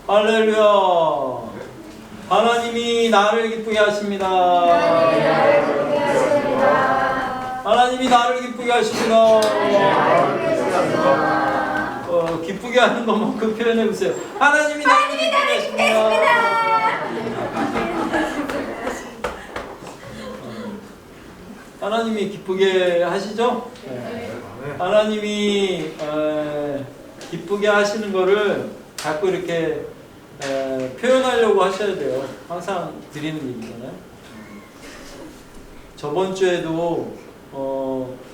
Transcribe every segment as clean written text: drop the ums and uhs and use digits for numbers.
할렐루야. 하나님이 나를 기쁘게 하십니다. 하나님이 나를 기쁘게 하십니다. 기쁘게 하는 것만큼 표현해 보세요. 하나님이 나를 기쁘게 하십니다. 하나님이 기쁘게 하시죠? 네. 하나님이 기쁘게 하시는 거를 자꾸 이렇게 표현하려고 하셔야 돼요. 항상 드리는 얘기잖아요. 저번 주에도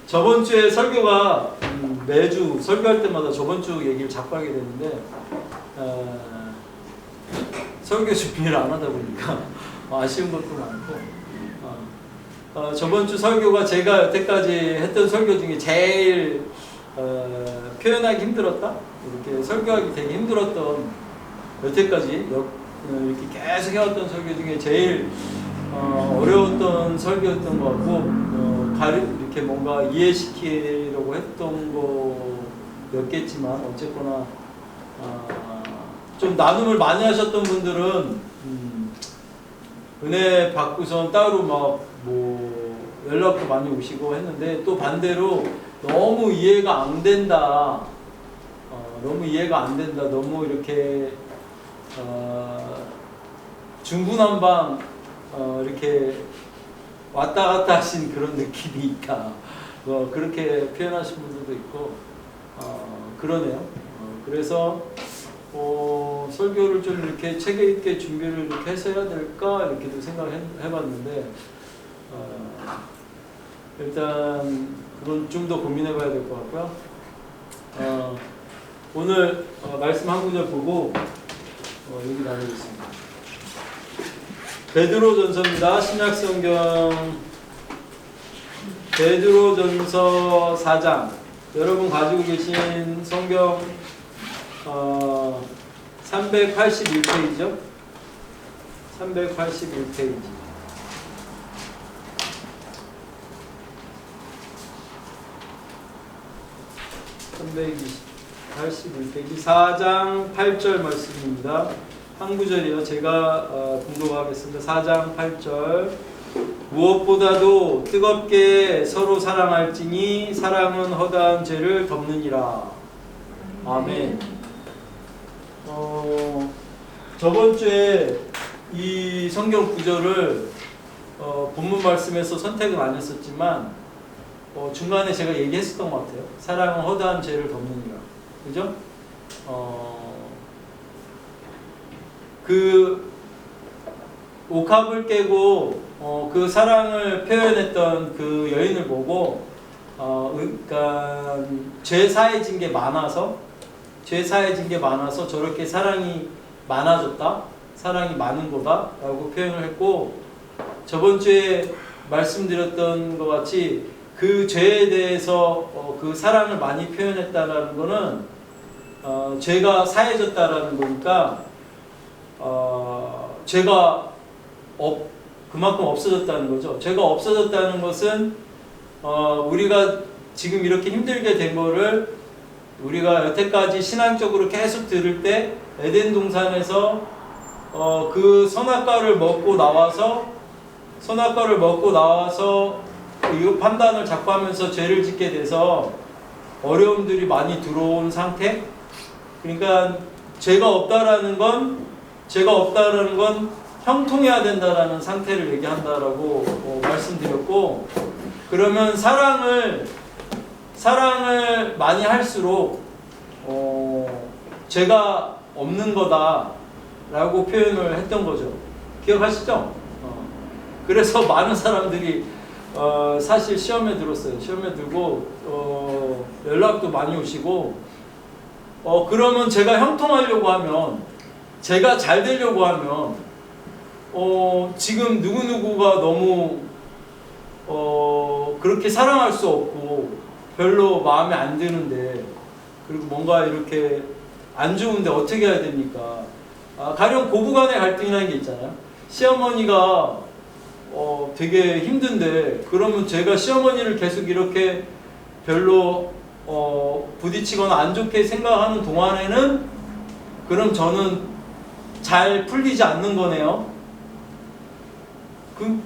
저번 주에 설교가 매주 설교할 때마다 저번 주 얘기를 자꾸 하게 되는데 설교 준비를 안 하다 보니까 아쉬운 것도 많고 저번 주 설교가 제가 여태까지 했던 설교 중에 제일 표현하기 힘들었다? 이렇게 설교하기 되게 힘들었던 여태까지 이렇게 계속 해왔던 설교 중에 제일 어려웠던 설교였던 것 같고 이렇게 뭔가 이해시키려고 했던 거였겠지만 어쨌거나 좀 나눔을 많이 하셨던 분들은 은혜 받고선 따로 막 연락도 많이 오시고 했는데 또 반대로 너무 이해가 안 된다. 너무 이해가 안 된다. 너무 이렇게 중구난방 이렇게 왔다 갔다 하신 그런 느낌이 있다. 그렇게 표현하신 분들도 있고 그러네요. 그래서 설교를 좀 이렇게 체계 있게 준비를 이렇게 해서 해야 될까 이렇게도 생각을 해봤는데 일단 그건 좀 더 고민해봐야 될 것 같고요. 오늘 말씀 한 구절 보고 얘기 나누겠습니다. 베드로전서입니다. 신약성경 베드로전서 4장. 여러분 가지고 계신 성경 381페이지죠? 381페이지. 381페이지 4장 8절 말씀입니다. 한 구절이요. 제가 공독하겠습니다. 4장 8절. 무엇보다도 뜨겁게 서로 사랑할지니 사랑은 허다한 죄를 덮느니라. 아멘. 저번 주에 이 성경 구절을 본문 말씀에서 선택은 안 했었지만 중간에 제가 얘기했었던 것 같아요. 사랑은 허다한 죄를 덮느니라. 그죠? 그 옥합을 깨고 그 사랑을 표현했던 그 여인을 보고 그러니까 죄 사해진 게 많아서 저렇게 사랑이 많아졌다, 사랑이 많은 거다라고 표현을 했고, 저번 주에 말씀드렸던 것 같이 그 죄에 대해서 그 사랑을 많이 표현했다라는 거는 죄가 사해졌다라는 거니까 죄가 그만큼 없어졌다는 거죠. 죄가 없어졌다는 것은 우리가 지금 이렇게 힘들게 된 거를 우리가 여태까지 신앙적으로 계속 들을 때 에덴 동산에서 그 선악과를 먹고 나와서 이 판단을 자꾸 하면서 죄를 짓게 돼서 어려움들이 많이 들어온 상태. 그러니까 죄가 없다라는 건 형통해야 된다라는 상태를 얘기한다라고 말씀드렸고, 그러면 사랑을 많이 할수록 죄가 없는 거다라고 표현을 했던 거죠. 기억하시죠? 그래서 많은 사람들이 사실 시험에 들었어요. 시험에 들고 연락도 많이 오시고 그러면 제가 형통하려고 하면, 제가 잘 되려고 하면 지금 누구누구가 너무 그렇게 사랑할 수 없고 별로 마음에 안 드는데, 그리고 뭔가 이렇게 안 좋은데 어떻게 해야 됩니까? 가령 고부간의 갈등이라는 게 있잖아요. 시어머니가 되게 힘든데, 그러면 제가 시어머니를 계속 이렇게 별로 부딪히거나 안 좋게 생각하는 동안에는, 그럼 저는 잘 풀리지 않는 거네요.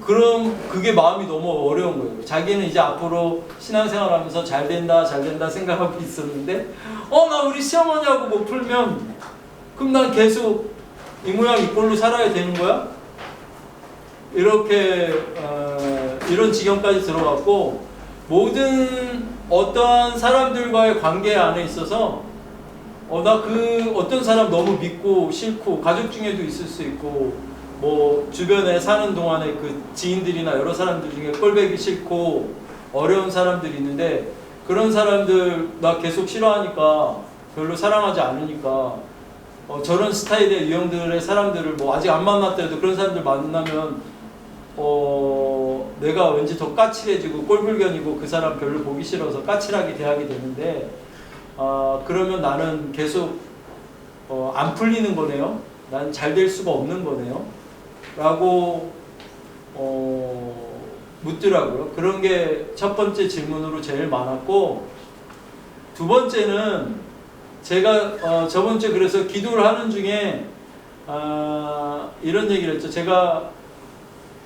그럼 그게 마음이 너무 어려운 거예요. 자기는 이제 앞으로 신앙생활하면서 잘 된다 생각하고 있었는데 나 우리 시어머니하고 못 풀면 그럼 난 계속 이 모양 이 꼴로 살아야 되는 거야? 이렇게 이런 지경까지 들어갔고, 모든 어떠한 사람들과의 관계 안에 있어서 나 그 어떤 사람 너무 믿고 싫고, 가족 중에도 있을 수 있고 뭐 주변에 사는 동안에 그 지인들이나 여러 사람들 중에 꼴보기 싫고 어려운 사람들이 있는데, 그런 사람들 나 계속 싫어하니까, 별로 사랑하지 않으니까 저런 스타일의 유형들의 사람들을 뭐 아직 안 만났더라도 그런 사람들 만나면 내가 왠지 더 까칠해지고 꼴불견이고 그 사람 별로 보기 싫어서 까칠하게 대하게 되는데, 그러면 나는 계속 안 풀리는 거네요. 난 잘 될 수가 없는 거네요. 라고 묻더라고요. 그런 게 첫 번째 질문으로 제일 많았고, 두 번째는 제가 저번 주에 그래서 기도를 하는 중에 이런 얘기를 했죠. 제가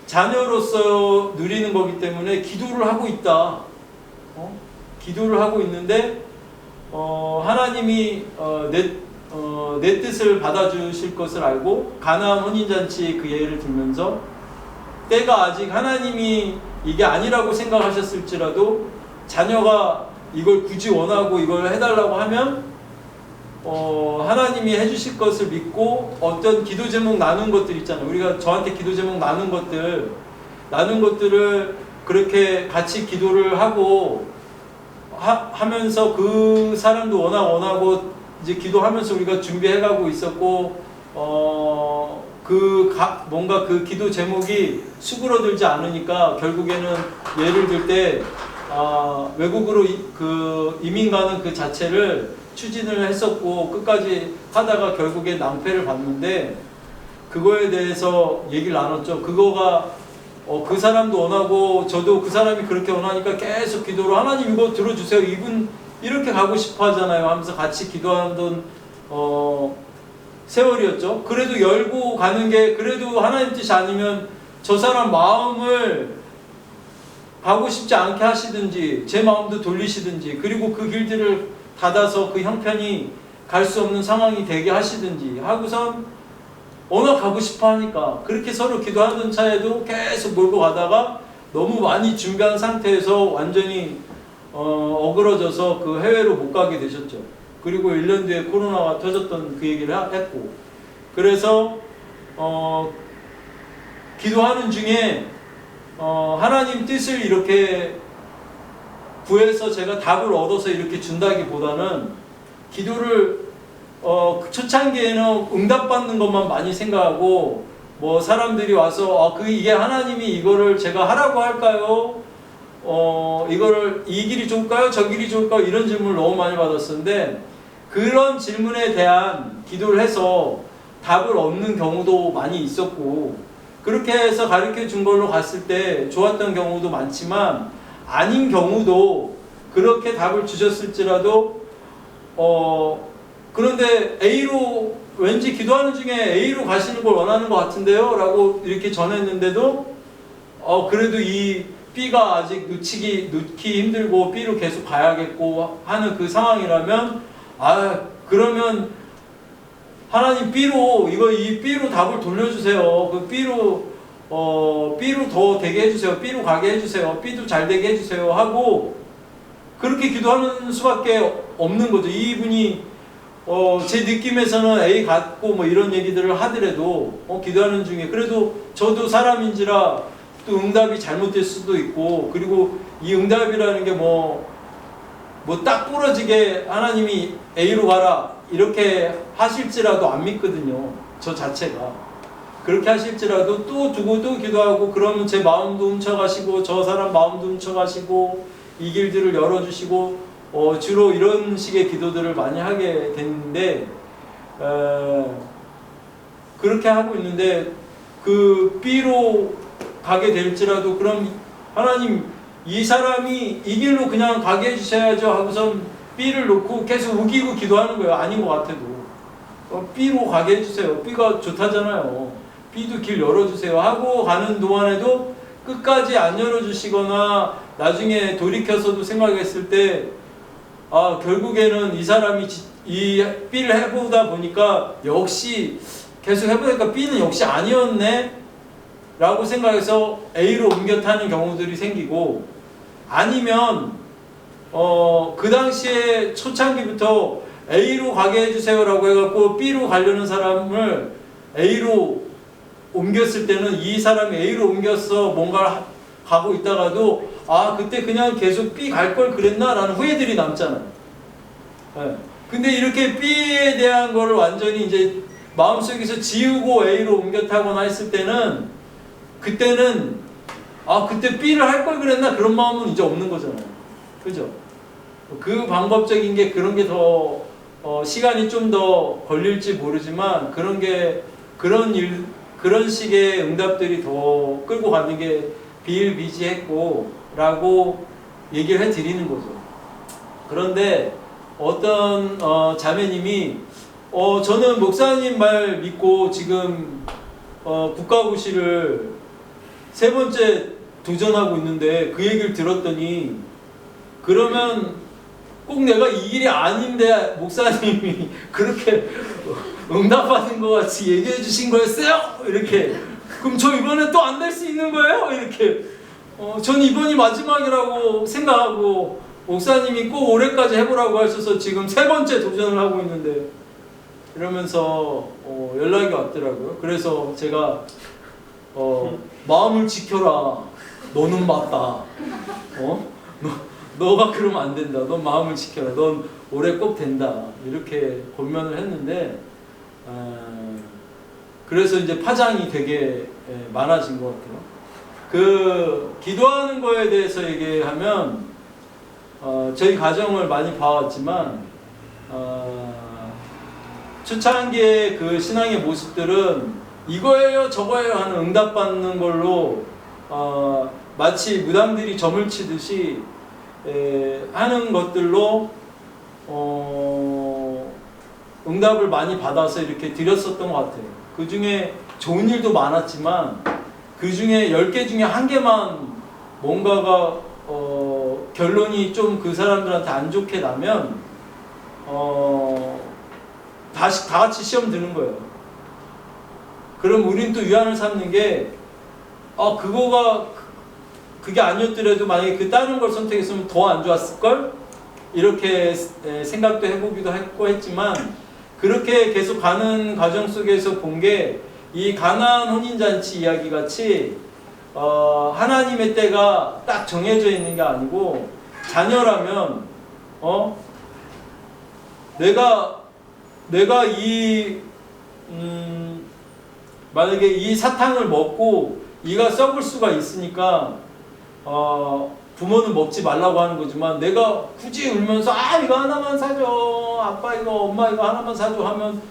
자녀로서 누리는 거기 때문에 기도를 하고 있다. 기도를 하고 있는데 하나님이 내 뜻을 받아주실 것을 알고 가나안 혼인잔치 그 예를 들면서, 때가 아직 하나님이 이게 아니라고 생각하셨을지라도 자녀가 이걸 굳이 원하고 이걸 해달라고 하면 하나님이 해주실 것을 믿고 어떤 기도 제목 나눈 것들 있잖아요. 우리가 저한테 기도 제목 나눈 것들을 그렇게 같이 기도를 하고 하면서 그 사람도 원하고 이제 기도하면서 우리가 준비해가고 있었고, 뭔가 그 기도 제목이 수그러들지 않으니까 결국에는 예를 들 때 외국으로 이민 가는 그 자체를 추진을 했었고 끝까지 하다가 결국에 낭패를 봤는데, 그거에 대해서 얘기를 나눴죠. 그거가 그 사람도 원하고 저도 그 사람이 그렇게 원하니까 계속 기도로 하나님 이거 들어주세요. 이분 이렇게 가고 싶어 하잖아요 하면서 같이 기도하던 세월이었죠. 그래도 열고 가는 게 그래도 하나님 뜻이 아니면 저 사람 마음을 가고 싶지 않게 하시든지 제 마음도 돌리시든지, 그리고 그 길들을 닫아서 그 형편이 갈 수 없는 상황이 되게 하시든지 하고선 워낙 가고 싶어 하니까 그렇게 서로 기도하던 차에도 계속 몰고 가다가 너무 많이 준비한 상태에서 완전히 어그러져서 그 해외로 못 가게 되셨죠. 그리고 1년 뒤에 코로나가 터졌던 그 얘기를 했고, 그래서 기도하는 중에 하나님 뜻을 이렇게 구해서 제가 답을 얻어서 이렇게 준다기보다는, 기도를 초창기에는 응답받는 것만 많이 생각하고, 뭐 사람들이 와서 이게 하나님이 이거를 제가 하라고 할까요? 이거를 이 길이 좋을까요? 저 길이 좋을까요? 이런 질문을 너무 많이 받았었는데, 그런 질문에 대한 기도를 해서 답을 얻는 경우도 많이 있었고, 그렇게 해서 가르쳐 준 걸로 갔을 때 좋았던 경우도 많지만 아닌 경우도 그렇게 답을 주셨을지라도 그런데 A로 왠지 기도하는 중에 A로 가시는 걸 원하는 것 같은데요? 라고 이렇게 전했는데도 그래도 이 B가 아직 놓기 힘들고 B로 계속 가야겠고 하는 그 상황이라면, 그러면 하나님 B로 이 B로 답을 돌려주세요. 그 B로 더 되게 해주세요. B로 가게 해주세요. B도 잘 되게 해주세요. 하고 그렇게 기도하는 수밖에 없는 거죠. 이분이 제 느낌에서는 A 같고 뭐 이런 얘기들을 하더라도 기도하는 중에 그래도 저도 사람인지라 또 응답이 잘못될 수도 있고, 그리고 이 응답이라는 게 뭐 딱 부러지게 하나님이 A로 가라 이렇게 하실지라도 안 믿거든요. 저 자체가. 그렇게 하실지라도 또 두고 또 기도하고, 그러면 제 마음도 훔쳐가시고 저 사람 마음도 훔쳐가시고 이 길들을 열어주시고, 주로 이런 식의 기도들을 많이 하게 됐는데, 그렇게 하고 있는데 그 B로 가게 될지라도 그럼 하나님 이 사람이 이 길로 그냥 가게 해주셔야죠 하고선 B를 놓고 계속 우기고 기도하는 거예요. 아닌 것 같아도. B로 가게 해주세요. B가 좋다잖아요. B도 길 열어주세요 하고 가는 동안에도 끝까지 안 열어주시거나 나중에 돌이켜서도 생각했을 때 결국에는 이 사람이 이 B를 해보다 보니까 역시 계속 해보니까 B는 역시 아니었네 라고 생각해서 A로 옮겨 타는 경우들이 생기고, 아니면 그 당시에 초창기부터 A로 가게 해주세요 라고 해갖고 B로 가려는 사람을 A로 옮겼을 때는 이 사람이 A로 옮겼어 뭔가를 가고 있다가도 그때 그냥 계속 B 갈 걸 그랬나 라는 후회들이 남잖아요. 네. 근데 이렇게 B에 대한 거를 완전히 이제 마음속에서 지우고 A로 옮겨 타거나 했을 때는, 그때는 그때 B를 할 걸 그랬나 그런 마음은 이제 없는 거잖아요. 그죠? 그 방법적인 게 그런 게 더 시간이 좀 더 걸릴지 모르지만 그런 식의 응답들이 더 끌고 가는 게 비일비재했고 라고 얘기를 해드리는 거죠. 그런데 어떤 자매님이 저는 목사님 말 믿고 지금 국가고시를 3번째 도전하고 있는데 그 얘기를 들었더니, 그러면 꼭 내가 이 일이 아닌데 목사님이 그렇게 응답하는 것 같이 얘기해 주신 거였어요? 이렇게. 그럼 저 이번에 또 안 될 수 있는 거예요? 이렇게. 전 이번이 마지막이라고 생각하고 목사님이 꼭 올해까지 해보라고 하셔서 지금 3번째 도전을 하고 있는데, 이러면서 연락이 왔더라고요. 그래서 제가 마음을 지켜라. 너는 맞다. 너가 그러면 안 된다. 넌 마음을 지켜라. 넌 올해 꼭 된다. 이렇게 권면을 했는데, 그래서 이제 파장이 되게 많아진 것 같아요. 기도하는 거에 대해서 얘기하면, 저희 가정을 많이 봐왔지만, 초창기의 그 신앙의 모습들은 이거예요, 저거예요 하는 응답받는 걸로, 마치 무당들이 점을 치듯이 하는 것들로 응답을 많이 받아서 이렇게 드렸었던 것 같아요. 그 중에 좋은 일도 많았지만 그 중에 10개 중에 1개만 뭔가가 결론이 좀 그 사람들한테 안 좋게 나면 다 같이 시험 드는 거예요. 그럼 우린 또 위안을 삼는 게 그게 아니었더라도 만약에 그 다른 걸 선택했으면 더 안 좋았을걸? 이렇게 생각도 해보기도 했지만, 그렇게 계속 가는 과정 속에서 본 게 이 가나안 혼인잔치 이야기 같이 하나님의 때가 딱 정해져 있는 게 아니고, 자녀라면 내가 만약에 이 사탕을 먹고 이가 썩을 수가 있으니까 부모는 먹지 말라고 하는 거지만, 내가 굳이 울면서 이거 하나만 사줘, 아빠 이거, 엄마 이거 하나만 사줘 하면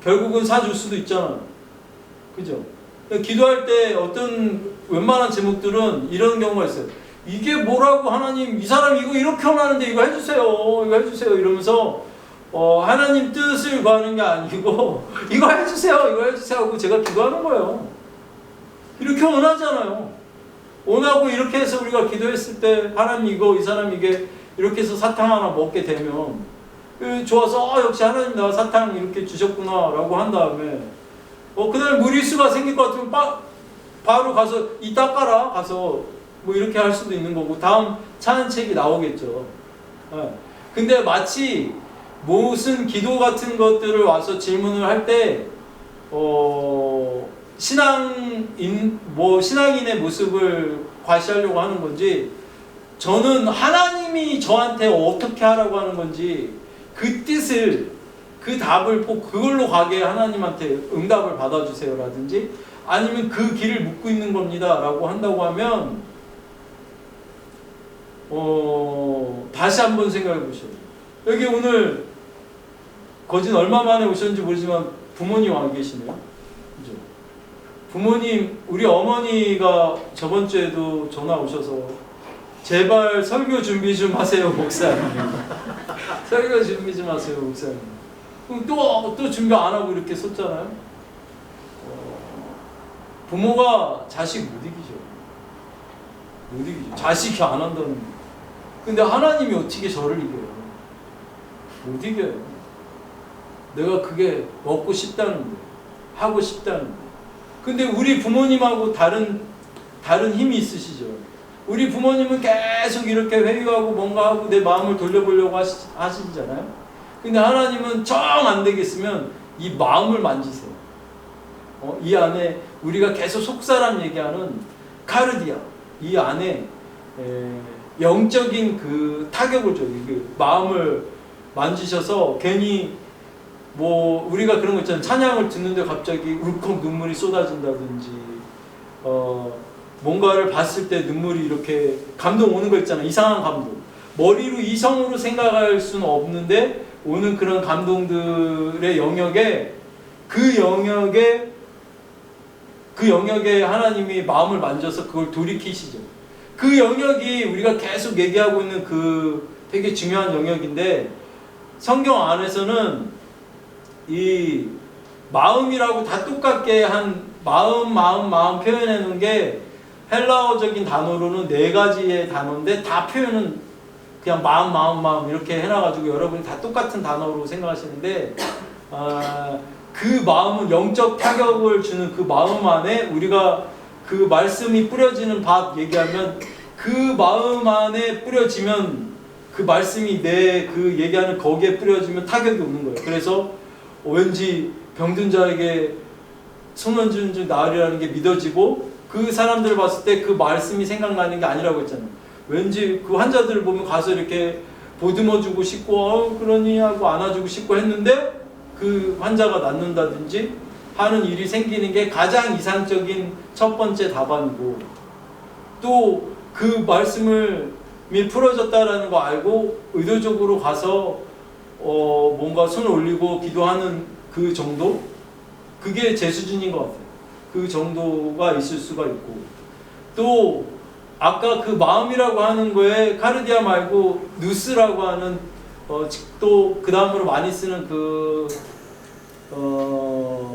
결국은 사줄 수도 있잖아요. 그죠? 기도할 때 어떤 웬만한 제목들은 이런 경우가 있어요. 이게 뭐라고 하나님, 이 사람 이거 이렇게 원하는데 이거 해주세요, 이거 해주세요 이러면서 하나님 뜻을 구하는 게 아니고 이거 해주세요 하고 제가 기도하는 거예요. 이렇게 원하잖아요. 원하고 이렇게 해서 우리가 기도했을 때 하나님 이거, 이 사람 이게 이렇게 해서 사탕 하나 먹게 되면 좋아서 역시 하나님 나 사탕 이렇게 주셨구나 라고 한 다음에 그날 무리수가 생길 것 같으면 바로 가서 이 닦아라 가서 뭐 이렇게 할 수도 있는 거고, 다음 차은책이 나오겠죠. 근데 마치 무슨 기도 같은 것들을 와서 질문을 할 때 신앙인의 모습을 과시하려고 하는 건지, 저는 하나님이 저한테 어떻게 하라고 하는 건지 그 뜻을, 그 답을 꼭 그걸로 가게 하나님한테 응답을 받아주세요 라든지, 아니면 그 길을 묻고 있는 겁니다 라고 한다고 하면 다시 한번 생각해 보셔요. 여기 오늘 거진 얼마 만에 오셨는지 모르지만 부모님 와 계시네요. 그죠? 부모님, 우리 어머니가 저번 주에도 전화 오셔서 제발 설교 준비 좀 하세요 목사님. 설교 준비 좀 하세요 목사님. 그럼 또 준비 안 하고 이렇게 썼잖아요. 부모가 자식 못 이기죠. 못 이기죠. 자식이 안 한다는. 근데 하나님이 어떻게 저를 이겨요? 못 이겨요. 내가 그게 먹고 싶다는데, 하고 싶다는데. 근데 우리 부모님하고 다른 힘이 있으시죠. 우리 부모님은 계속 이렇게 회유하고 뭔가 하고 내 마음을 돌려보려고 하시잖아요. 근데 하나님은 정 안 되겠으면 이 마음을 만지세요. 이 안에 우리가 계속 속사람 얘기하는 카르디아, 이 안에 영적인 그 타격을 줘요. 그 마음을 만지셔서 괜히 뭐 우리가 그런 거 있잖아요. 찬양을 듣는데 갑자기 울컥 눈물이 쏟아진다든지 뭔가를 봤을 때 눈물이 이렇게 감동 오는 거 있잖아요. 이상한 감동. 머리로 이성으로 생각할 수는 없는데 오는 그런 감동들의 영역에 그 영역에 하나님이 마음을 만져서 그걸 돌이키시죠. 그 영역이 우리가 계속 얘기하고 있는 그 되게 중요한 영역인데 성경 안에서는 이 마음이라고 다 똑같게 한 마음 표현해 놓은 게 헬라어적인 단어로는 4가지의 단어인데 다 표현은 그냥 마음 이렇게 해놔가지고 여러분이 다 똑같은 단어로 생각하시는데 그 마음은 영적 타격을 주는 그 마음 안에 우리가 그 말씀이 뿌려지는 밭 얘기하면 그 마음 안에 뿌려지면 그 말씀이 내 그 얘기하는 거기에 뿌려지면 타격이 오는 거예요. 그래서 왠지 병든 자에게 손을 준 나으리라는 게 믿어지고 그 사람들을 봤을 때 그 말씀이 생각나는 게 아니라고 했잖아요. 왠지 그 환자들을 보면 가서 이렇게 보듬어주고 싶고 그러니 하고 안아주고 싶고 했는데 그 환자가 낫는다든지 하는 일이 생기는 게 가장 이상적인 첫 번째 답안이고 또 그 말씀이 풀어졌다라는 거 알고 의도적으로 가서 뭔가 손을 올리고 기도하는 그 정도? 그게 제 수준인 것 같아요. 그 정도가 있을 수가 있고 또 아까 그 마음이라고 하는 거에 카르디아 말고 누스라고 하는 또 그 다음으로 많이 쓰는 그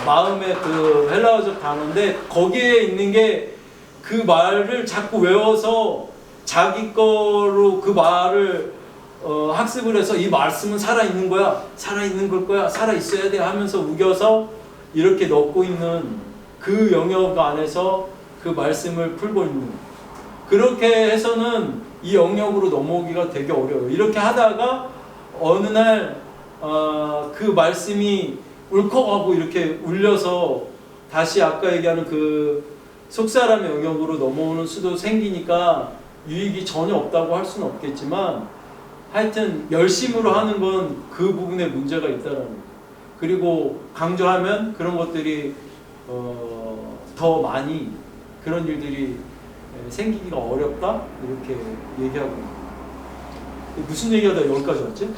마음의 그 헬라어적 단어인데 거기에 있는 게 그 말을 자꾸 외워서 자기 거로 그 말을 학습을 해서 이 말씀은 살아있는 거야, 살아있는 걸 거야, 살아있어야 돼 하면서 우겨서 이렇게 넣고 있는 그 영역 안에서 그 말씀을 풀고 있는 그렇게 해서는 이 영역으로 넘어오기가 되게 어려워요. 이렇게 하다가 어느 날 그 말씀이 울컥하고 이렇게 울려서 다시 아까 얘기하는 그 속사람의 영역으로 넘어오는 수도 생기니까 유익이 전혀 없다고 할 수는 없겠지만 하여튼 열심으로 하는 건 그 부분에 문제가 있다는 거예요. 그리고 강조하면 그런 것들이 더 많이 그런 일들이 생기기가 어렵다 이렇게 얘기하고 있습니다. 무슨 얘기하다 여기까지 왔지?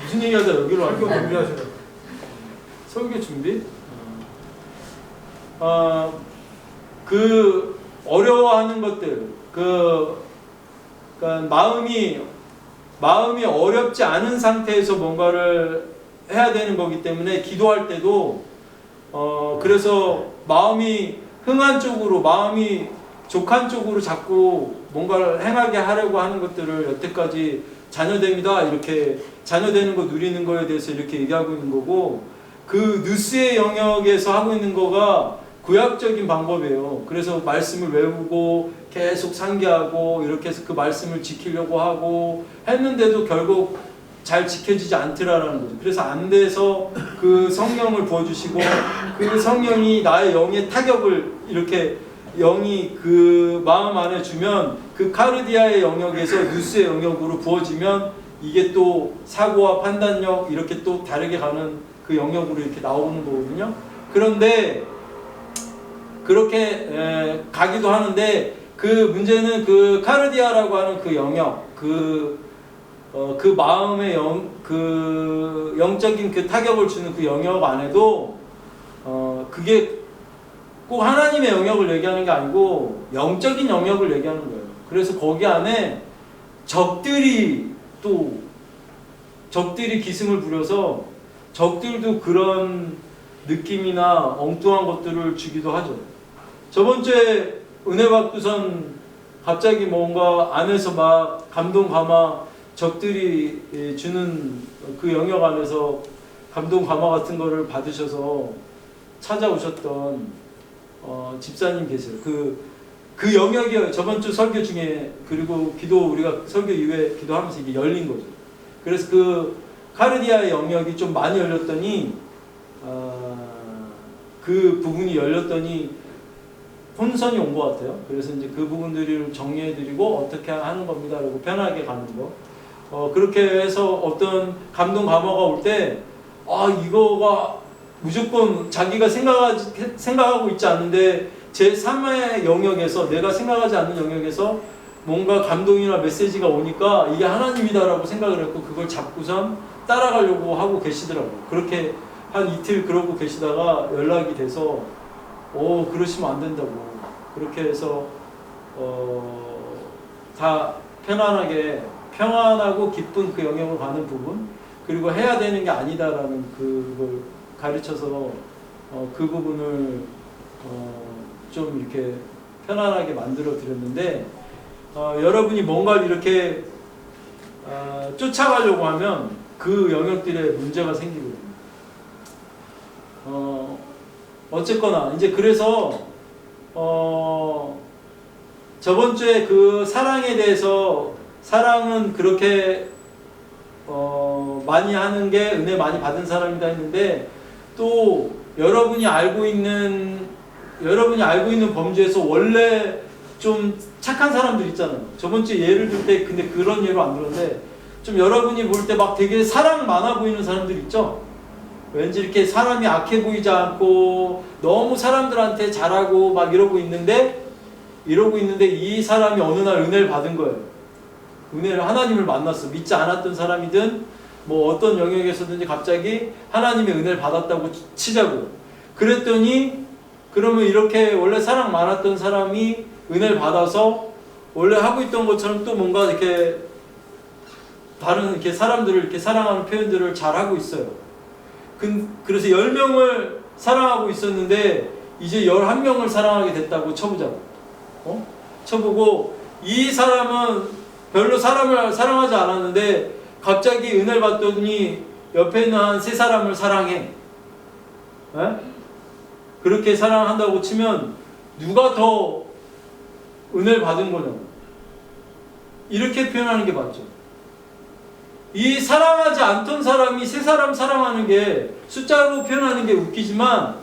무슨 얘기하다 여기로 왔지? 설교 준비? 그 어려워하는 것들, 그러니까 마음이 어렵지 않은 상태에서 뭔가를 해야 되는 거기 때문에 기도할 때도 그래서 마음이 흥한 쪽으로, 마음이 족한 쪽으로 자꾸 뭔가를 행하게 하려고 하는 것들을 여태까지 자녀됨이다 이렇게 자녀되는 거 누리는 거에 대해서 이렇게 얘기하고 있는 거고 그 누스의 영역에서 하고 있는 거가 구약적인 방법이에요. 그래서 말씀을 외우고 계속 상기하고 이렇게 해서 그 말씀을 지키려고 하고 했는데도 결국 잘 지켜지지 않더라라는 거죠. 그래서 안 돼서 그 성령을 부어주시고 그 성령이 나의 영의 타격을 이렇게 영이 그 마음 안에 주면 그 카르디아의 영역에서 누스의 영역으로 부어지면 이게 또 사고와 판단력 이렇게 또 다르게 가는 그 영역으로 이렇게 나오는 거거든요. 그런데 그렇게 가기도 하는데 그 문제는 그 카르디아라고 하는 그 영역, 그 마음의 그 영적인 그 타격을 주는 그 영역 안에도 그게 꼭 하나님의 영역을 얘기하는 게 아니고 영적인 영역을 얘기하는 거예요. 그래서 거기 안에 적들이 기승을 부려서 적들도 그런 느낌이나 엉뚱한 것들을 주기도 하죠. 저번 주에 은혜 받고선 갑자기 뭔가 안에서 막 감동 감화, 적들이 주는 그 영역 안에서 감동 감화 같은 거를 받으셔서 찾아오셨던 집사님 계세요. 그 영역이 저번 주 설교 중에, 그리고 우리가 설교 이후에 기도하면서 이게 열린 거죠. 그래서 그 카르디아의 영역이 좀 많이 열렸더니 그 부분이 열렸더니 혼선이 온 것 같아요. 그래서 이제 그 부분들을 정리해드리고 어떻게 하는 겁니다. 라고 편하게 가는 거. 그렇게 해서 어떤 감동 감화가 올 때, 이거가 무조건 자기가 생각하고 있지 않은데 제3의 영역에서, 내가 생각하지 않는 영역에서 뭔가 감동이나 메시지가 오니까 이게 하나님이다라고 생각을 했고, 그걸 잡고선 따라가려고 하고 계시더라고요. 그렇게 한 이틀 그러고 계시다가 연락이 돼서 그러시면 안 된다고. 그렇게 해서 다 평안하고 기쁜 그 영역으로 가는 부분, 그리고 해야 되는 게 아니다라는 그걸 가르쳐서 그 부분을 좀 이렇게 편안하게 만들어 드렸는데, 여러분이 뭔가를 이렇게 쫓아가려고 하면 그 영역들에 문제가 생기거든요. 어쨌거나 이제 그래서 저번 주에 그 사랑에 대해서, 사랑은 그렇게 많이 하는 게 은혜 많이 받은 사람이다 했는데, 또 여러분이 알고 있는 범주에서 원래 좀 착한 사람들 있잖아요. 저번 주에 예를 들 때 근데 그런 예로 안 들었는데, 좀 여러분이 볼 때 막 되게 사랑 많아 보이는 사람들 있죠? 왠지 이렇게 사람이 악해 보이지 않고 너무 사람들한테 잘하고 막 이러고 있는데 이 사람이 어느 날 은혜를 받은 거예요. 하나님을 만났어. 믿지 않았던 사람이든 뭐 어떤 영역에서든지 갑자기 하나님의 은혜를 받았다고 치자고. 그랬더니 그러면 이렇게 원래 사랑 많았던 사람이 은혜를 받아서 원래 하고 있던 것처럼 또 뭔가 이렇게 다른 이렇게 사람들을 이렇게 사랑하는 표현들을 잘 하고 있어요. 그래서 10명을 사랑하고 있었는데 이제 11명을 사랑하게 됐다고 쳐보자고. 쳐보고 이 사람은 별로 사람을 사랑하지 않았는데 갑자기 은혜를 받더니 옆에 있는 한 3사람을 사랑해. 그렇게 사랑한다고 치면 누가 더 은혜를 받은 거냐고. 이렇게 표현하는 게 맞죠. 이 사랑하지 않던 사람이 3사람 사랑하는 게, 숫자로 표현하는 게 웃기지만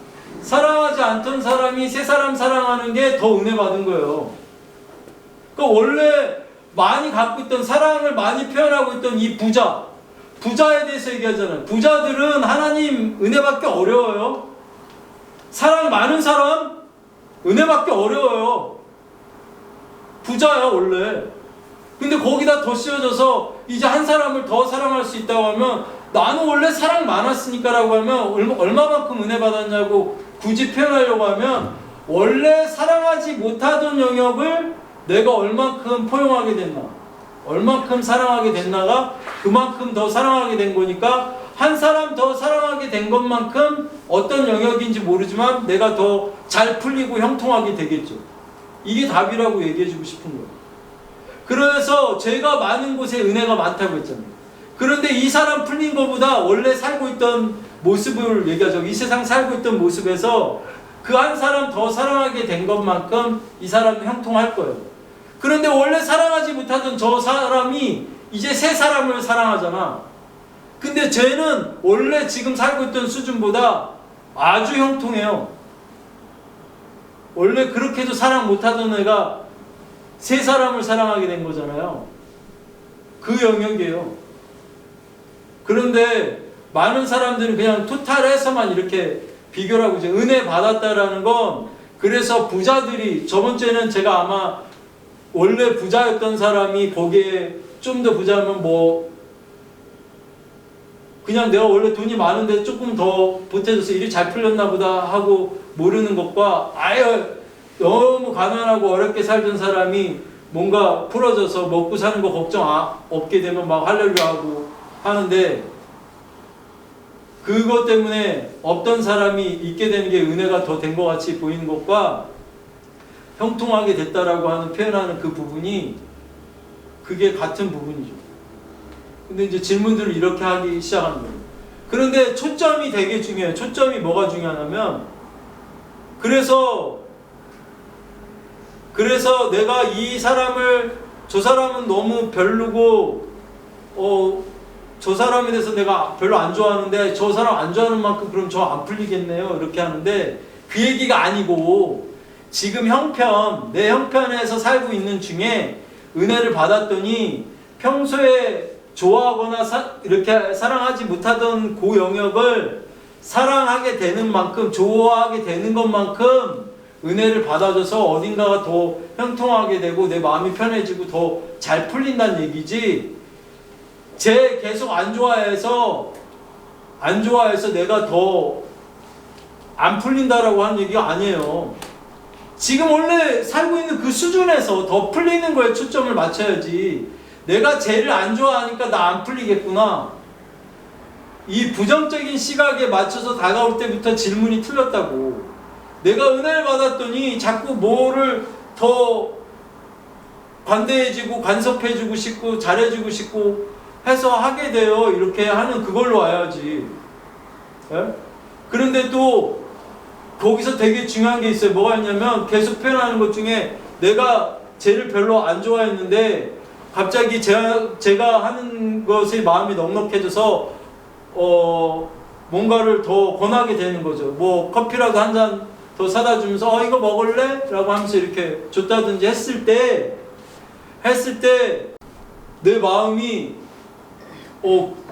사랑하지 않던 사람이 3사람 사랑하는 게 더 은혜 받은 거예요. 그러니까 원래 많이 갖고 있던, 사랑을 많이 표현하고 있던 이 부자에 대해서 얘기하잖아요. 부자들은 하나님 은혜 받기 어려워요. 사랑 많은 사람 은혜 받기 어려워요. 부자야 원래. 근데 거기다 더 씌워져서 이제 한 사람을 더 사랑할 수 있다고 하면, 나는 원래 사랑 많았으니까 라고 하면 얼마만큼 은혜 받았냐고 굳이 표현하려고 하면, 원래 사랑하지 못하던 영역을 내가 얼만큼 포용하게 됐나, 얼만큼 사랑하게 됐나가 그만큼 더 사랑하게 된 거니까, 한 사람 더 사랑하게 된 것만큼 어떤 영역인지 모르지만 내가 더 잘 풀리고 형통하게 되겠죠. 이게 답이라고 얘기해주고 싶은 거예요. 그래서 죄가 많은 곳에 은혜가 많다고 했잖아요. 그런데 이 사람 풀린 것보다 원래 살고 있던 모습을 얘기하죠. 이 세상 살고 있던 모습에서 그 한 사람 더 사랑하게 된 것만큼 이 사람은 형통할 거예요. 그런데 원래 사랑하지 못하던 저 사람이 이제 3사람을 사랑하잖아. 근데 쟤는 원래 지금 살고 있던 수준보다 아주 형통해요. 원래 그렇게도 사랑 못하던 애가 3사람을 사랑하게 된 거잖아요. 그 영역이에요. 그런데 많은 사람들은 그냥 토탈해서만 이렇게 비교를 하고 있어요. 은혜 받았다라는 건, 그래서 부자들이, 저번 주에는 제가 아마 원래 부자였던 사람이 거기에 좀 더 부자면 뭐 그냥 내가 원래 돈이 많은데 조금 더 보태줘서 일이 잘 풀렸나 보다 하고 모르는 것과, 아예 너무 가난하고 어렵게 살던 사람이 뭔가 풀어져서 먹고 사는 거 걱정 없게 되면 막 할렐루야 하고 하는데, 그것 때문에 없던 사람이 있게 되는 게 은혜가 더 된 것 같이 보이는 것과 형통하게 됐다라고 하는 표현하는 그 부분이 그게 같은 부분이죠. 근데 이제 질문들을 이렇게 하기 시작하는 거예요. 그런데 초점이 되게 중요해요. 초점이 뭐가 중요하냐면, 그래서 내가 이 사람을, 저 사람은 너무 별로고 저 사람에 대해서 내가 별로 안 좋아하는데 저 사람 안 좋아하는 만큼 그럼 저 안 풀리겠네요, 이렇게 하는데, 그 얘기가 아니고 지금 내 형편에서 살고 있는 중에 은혜를 받았더니 평소에 좋아하거나 이렇게 사랑하지 못하던 그 영역을 사랑하게 되는 만큼, 좋아하게 되는 것만큼 은혜를 받아줘서 어딘가가 더 형통하게 되고 내 마음이 편해지고 더 잘 풀린다는 얘기지, 계속 안 좋아해서 내가 더 안 풀린다라고 하는 얘기가 아니에요. 지금 원래 살고 있는 그 수준에서 더 풀리는 거에 초점을 맞춰야지, 내가 쟤를 안 좋아하니까 나 안 풀리겠구나, 이 부정적인 시각에 맞춰서 다가올 때부터 질문이 틀렸다고. 내가 은혜를 받았더니 자꾸 뭐를 더 관대해지고 간섭해주고 싶고 잘해주고 싶고 해서 하게 돼요. 이렇게 하는 그걸로 와야지. 예? 그런데 또 거기서 되게 중요한 게 있어요. 뭐가 있냐면, 계속 표현하는 것 중에 내가 쟤를 별로 안 좋아했는데 갑자기 제가 하는 것에 마음이 넉넉해져서 뭔가를 더 권하게 되는 거죠. 뭐 커피라도 한 잔 더 사다 주면서 이거 먹을래? 라고 하면서 이렇게 줬다든지 했을 때 내 마음이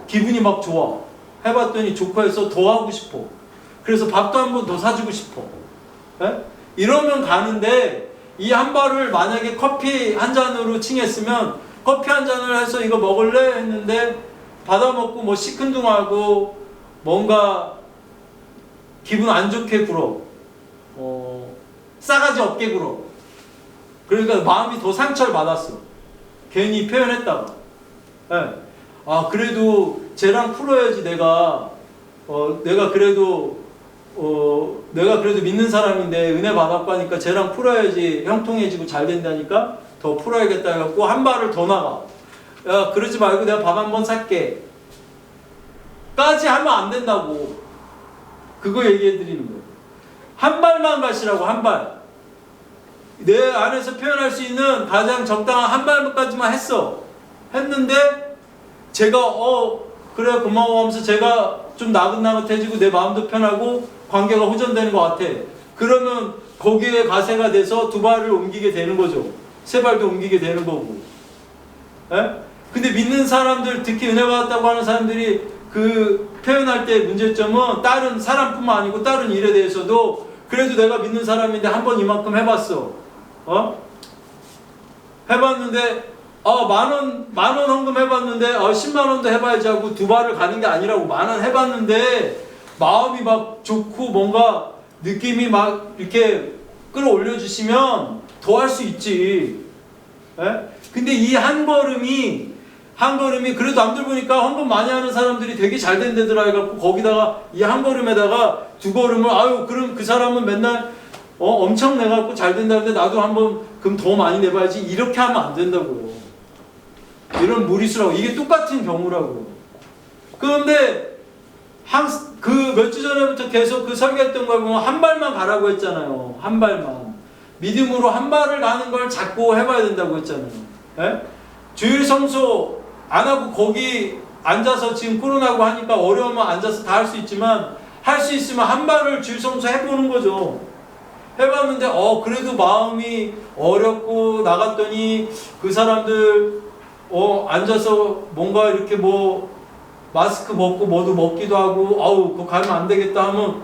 기분이 막 좋아. 해봤더니 좋고 해서 더 하고 싶어. 그래서 밥도 한 번 더 사주고 싶어. 에? 이러면 가는데, 이 한 발을 만약에 커피 한 잔으로 칭했으면 커피 한 잔을 해서 이거 먹을래? 했는데 받아먹고 뭐 시큰둥하고 뭔가 기분 안 좋게 굴어. 싸가지 없게 굴어. 그러니까 마음이 더 상처를 받았어. 괜히 표현했다가. 예. 그래도 쟤랑 풀어야지 내가 그래도 믿는 사람인데 은혜 받았고 하니까 쟤랑 풀어야지 형통해지고 잘 된다니까 더 풀어야겠다 해갖고 한 발을 더 나가. 야, 그러지 말고 내가 밥 한 번 살게 까지 하면 안 된다고. 그거 얘기해 드리는 거예요. 한 발만 가시라고. 한 발. 내 안에서 표현할 수 있는 가장 적당한 한 발까지만 했는데 제가 그래 고마워 하면서 제가 좀 나긋나긋해지고 내 마음도 편하고 관계가 호전되는 것 같아. 그러면 거기에 가세가 돼서 두 발을 옮기게 되는 거죠. 세 발도 옮기게 되는 거고. 에? 근데 믿는 사람들, 특히 은혜 받았다고 하는 사람들이 그 표현할 때 문제점은 다른 사람뿐만 아니고 다른 일에 대해서도, 그래도 내가 믿는 사람인데 한 번 이만큼 해봤어. 해봤는데 만 원 헌금 해봤는데 10만 원도 해봐야지 하고 두 발을 가는 게 아니라고. 10,000원 해봤는데 마음이 막 좋고 뭔가 느낌이 막 이렇게 끌어올려 주시면 더 할 수 있지. 에? 근데 이 한 걸음이 그래도 남들 보니까 헌금 많이 하는 사람들이 되게 잘 된 데더라 해갖고 거기다가 이 한 걸음에다가 두 걸음을 그럼 그 사람은 맨날 엄청 내갖고 잘 된다는데 나도 한번 그럼 더 많이 내봐야지, 이렇게 하면 안 된다고요. 이런 무리수라고. 이게 똑같은 경우라고. 그런데 그 몇 주 전에부터 계속 그 설교했던 걸 보면 한 발만 가라고 했잖아요. 한 발만. 믿음으로 한 발을 가는 걸 자꾸 해봐야 된다고 했잖아요. 에? 주일 성소 안 하고 거기 앉아서 지금 코로나고 하니까 어려우면 앉아서 다 할 수 있지만, 할 수 있으면 한 발을 주일 성소 해보는 거죠. 해봤는데 그래도 마음이 어렵고 나갔더니 그 사람들 앉아서 뭔가 이렇게 뭐 마스크 벗고 뭐도 먹기도 하고 그거 가면 안 되겠다 하면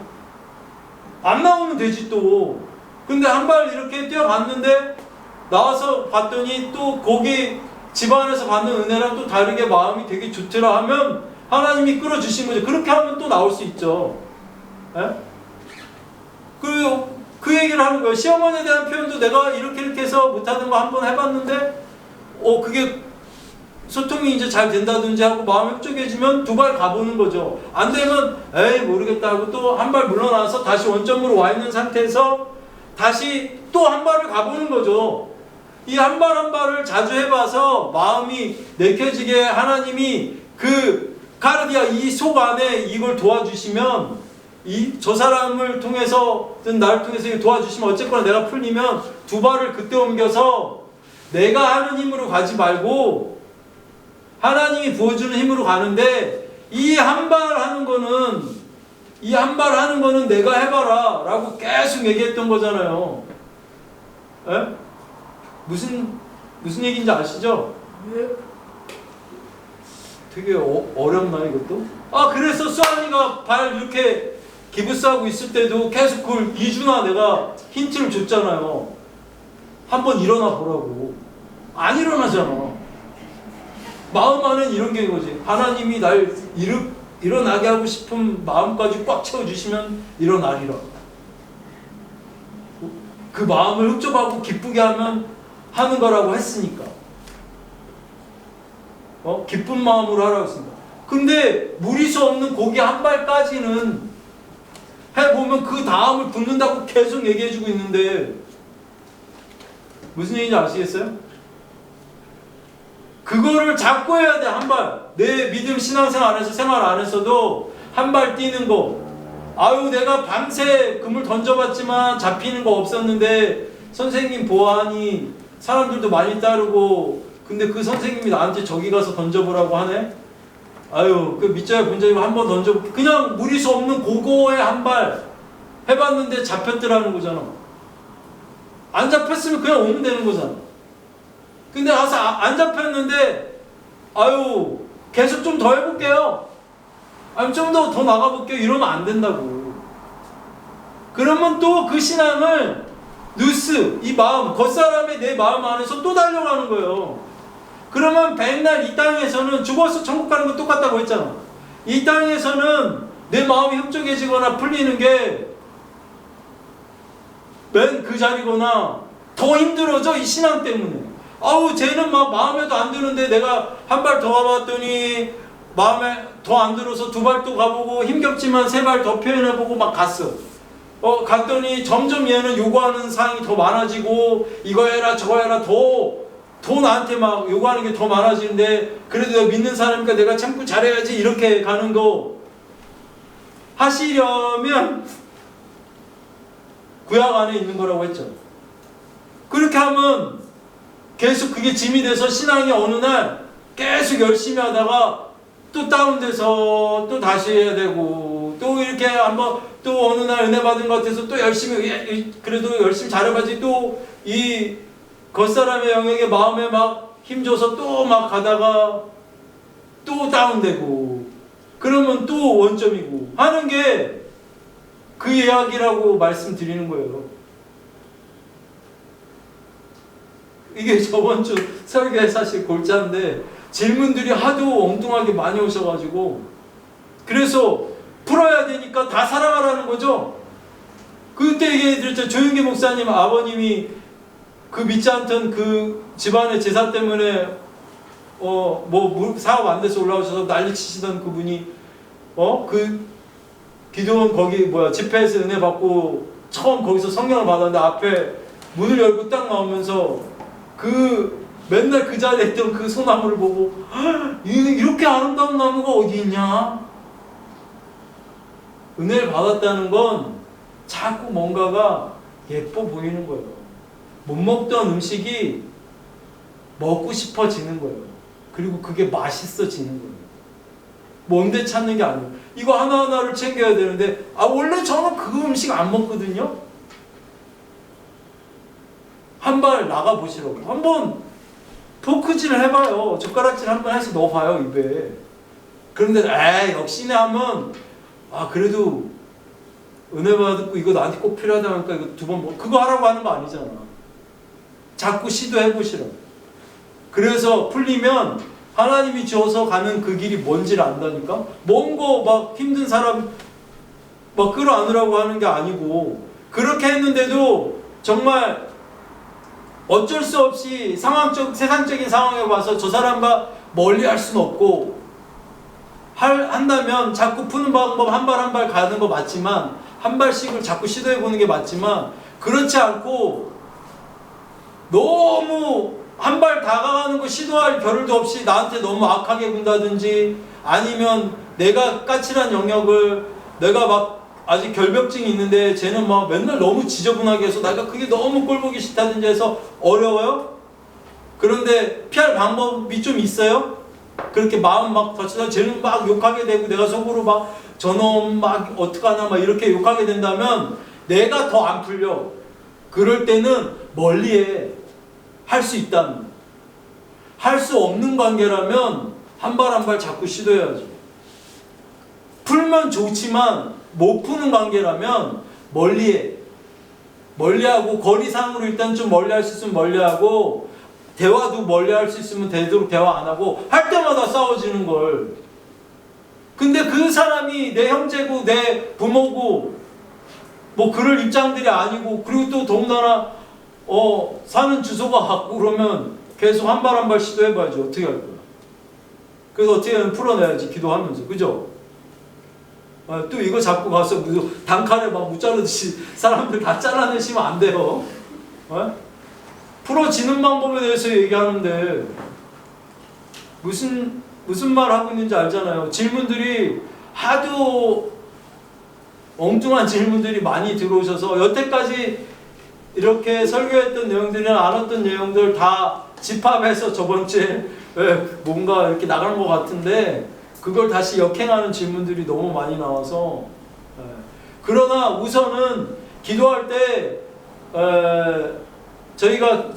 안 나오면 되지 또. 근데 한 발 이렇게 뛰어갔는데 나와서 봤더니 또 거기 집안에서 받는 은혜랑 또 다르게 마음이 되게 좋더라 하면 하나님이 끌어주신 거죠. 그렇게 하면 또 나올 수 있죠. 에? 그리고 그 얘기를 하는 거예요. 시어머니에 대한 표현도 내가 이렇게 해서 못하는 거 한번 해봤는데 그게 소통이 이제 잘 된다든지 하고 마음이 흡족해지면 두 발 가보는 거죠. 안 되면 에이 모르겠다 하고 또 한 발 물러나서 다시 원점으로 와 있는 상태에서 다시 또 한 발을 가보는 거죠. 이 한 발 한 발을 자주 해봐서 마음이 내켜지게 하나님이 그 가르디아 이 속 안에 이걸 도와주시면 저 사람을 통해서든 나를 통해서 도와주시면 어쨌거나 내가 풀리면 두 발을 그때 옮겨서 내가 하는 힘으로 가지 말고 하나님이 부어주는 힘으로 가는데 이 한 발 하는 거는 내가 해봐라 라고 계속 얘기했던 거잖아요. 에? 무슨 얘기인지 아시죠? 되게 어렵나 이것도? 그래서 수아니가 발 이렇게 기부스하고 있을 때도 계속 그걸 2주나 내가 힌트를 줬잖아요. 한번 일어나 보라고. 안 일어나잖아. 마음 안엔 이런 게 이거지. 하나님이 날 일어나게 하고 싶은 마음까지 꽉 채워주시면 일어나리라. 그 마음을 흡족하고 기쁘게 하는 거라고 했으니까. 기쁜 마음으로 하라고 했습니다. 근데 무리수 없는 고기 한 발까지는 해보면 그 다음을 붙는다고 계속 얘기해주고 있는데 무슨 얘기인지 아시겠어요? 그거를 잡고 해야 돼. 한 발. 내 믿음 신앙생활 안에서 생활 안에서도 한 발 뛰는 거. 내가 밤새 금을 던져봤지만 잡히는 거 없었는데 선생님 보아하니 사람들도 많이 따르고 근데 그 선생님이 나한테 저기 가서 던져보라고 하네? 그 밑자에 본자님 한번 던져볼게. 그냥 무리수 없는 고거에 한 발 해봤는데 잡혔더라는 거잖아. 안 잡혔으면 그냥 오면 되는 거잖아. 근데 가서 안 잡혔는데 계속 좀 더 해볼게요. 좀 더 나가볼게요. 이러면 안 된다고. 그러면 또 그 신앙을 이 마음, 겉사람의 내 마음 안에서 또 달려가는 거예요. 그러면 백날 이 땅에서는 죽어서 천국 가는 건 똑같다고 했잖아. 이 땅에서는 내 마음이 흡족해지거나 풀리는 게 맨 그 자리거나 더 힘들어져. 이 신앙 때문에. 쟤는 막 마음에도 안 드는데 내가 한 발 더 가봤더니 마음에 더 안 들어서 두 발 또 가보고 힘겹지만 세 발 더 표현해보고 막 갔어. 갔더니 점점 얘는 요구하는 사항이 더 많아지고 이거 해라 저거 해라 더 나한테 막 요구하는 게 더 많아지는데 그래도 내가 믿는 사람이니까 내가 참고 잘해야지 이렇게 가는 거 하시려면 구약 안에 있는 거라고 했죠. 그렇게 하면 계속 그게 짐이 돼서 신앙이 어느 날 계속 열심히 하다가 또 다운돼서 또 다시 해야 되고 또 이렇게 한번 또 어느 날 은혜 받은 것 같아서 또 열심히 그래도 열심히 잘해봐야지 또 이 겉사람의 영역에 마음에 막 힘줘서 또 막 가다가 또 다운되고 그러면 또 원점이고 하는 게 그 이야기라고 말씀드리는 거예요. 이게 저번 주 설교에 사실 골자인데 질문들이 하도 엉뚱하게 많이 오셔가지고 그래서 풀어야 되니까 다 살아가라는 거죠. 그때 얘기해드렸죠. 조윤기 목사님 아버님이 그 믿지 않던 그 집안의 제사 때문에 사업 안 돼서 올라오셔서 난리 치시던 그분이 그 기도원 거기 집회에서 은혜 받고 처음 거기서 성령을 받았는데 앞에 문을 열고 딱 나오면서 그 맨날 그 자리에 있던 그 소나무를 보고 이렇게 아름다운 나무가 어디 있냐? 은혜를 받았다는 건 자꾸 뭔가가 예뻐 보이는 거예요. 못 먹던 음식이 먹고 싶어지는 거예요. 그리고 그게 맛있어지는 거예요. 뭔데 찾는 게 아니에요. 이거 하나하나를 챙겨야 되는데 원래 저는 그 음식 안 먹거든요. 한 발 나가보시라고. 한번 포크질을 해봐요. 젓가락질 한번 해서 넣어봐요 입에. 그런데 역시네 하면 그래도 은혜 받고 이거 나한테 꼭 필요하다니까 이거 두 번 그거 하라고 하는 거 아니잖아. 자꾸 시도해보시라고. 그래서 풀리면 하나님이 주어서 가는 그 길이 뭔지를 안다니까. 먼 거 막 힘든 사람 막 끌어안으라고 하는 게 아니고 그렇게 했는데도 정말 어쩔 수 없이 세상적인 상황에 와서 저 사람과 멀리 할 수는 없고, 한다면 자꾸 푸는 방법 한 발 한 발 가는 거 맞지만, 한 발씩을 자꾸 시도해 보는 게 맞지만, 그렇지 않고 너무 한 발 다가가는 거 시도할 겨를도 없이 나한테 너무 악하게 군다든지, 아니면 내가 까칠한 영역을, 내가 막 아직 결벽증이 있는데 쟤는 막 맨날 너무 지저분하게 해서 내가 그게 너무 꼴보기 싫다든지 해서 어려워요? 그런데 피할 방법이 좀 있어요? 그렇게 마음 막 다치다 쟤는 막 욕하게 되고 내가 속으로 막 저놈 막 어떡하나 막 이렇게 욕하게 된다면 내가 더 안 풀려. 그럴 때는 멀리에 할 수 있다는, 할 수 없는 관계라면 한 발 한 발 자꾸 시도해야죠. 풀면 좋지만 못 푸는 관계라면 멀리하고, 거리상으로 일단 좀 멀리할 수 있으면 멀리하고, 대화도 멀리할 수 있으면 되도록 대화 안 하고, 할 때마다 싸워지는 걸. 근데 그 사람이 내 형제고 내 부모고 뭐 그럴 입장들이 아니고, 그리고 또 더군다나 사는 주소가 같고 그러면 계속 한 발 한 발 시도해봐야지. 어떻게 할 거야. 그래서 어떻게든 풀어내야지, 기도하면서. 그죠? 또 이거 잡고 가서 단칼에 막 무자르듯이 사람들 다 잘라내시면 안 돼요. 풀어지는 방법에 대해서 얘기하는데 무슨 말 하고 있는지 알잖아요. 질문들이 하도 엉뚱한 질문들이 많이 들어오셔서 여태까지 이렇게 설교했던 내용들이나 알았던 내용들 다 집합해서 저번 주에 뭔가 이렇게 나간 것 같은데, 그걸 다시 역행하는 질문들이 너무 많이 나와서, 그러나 우선은 기도할 때 제가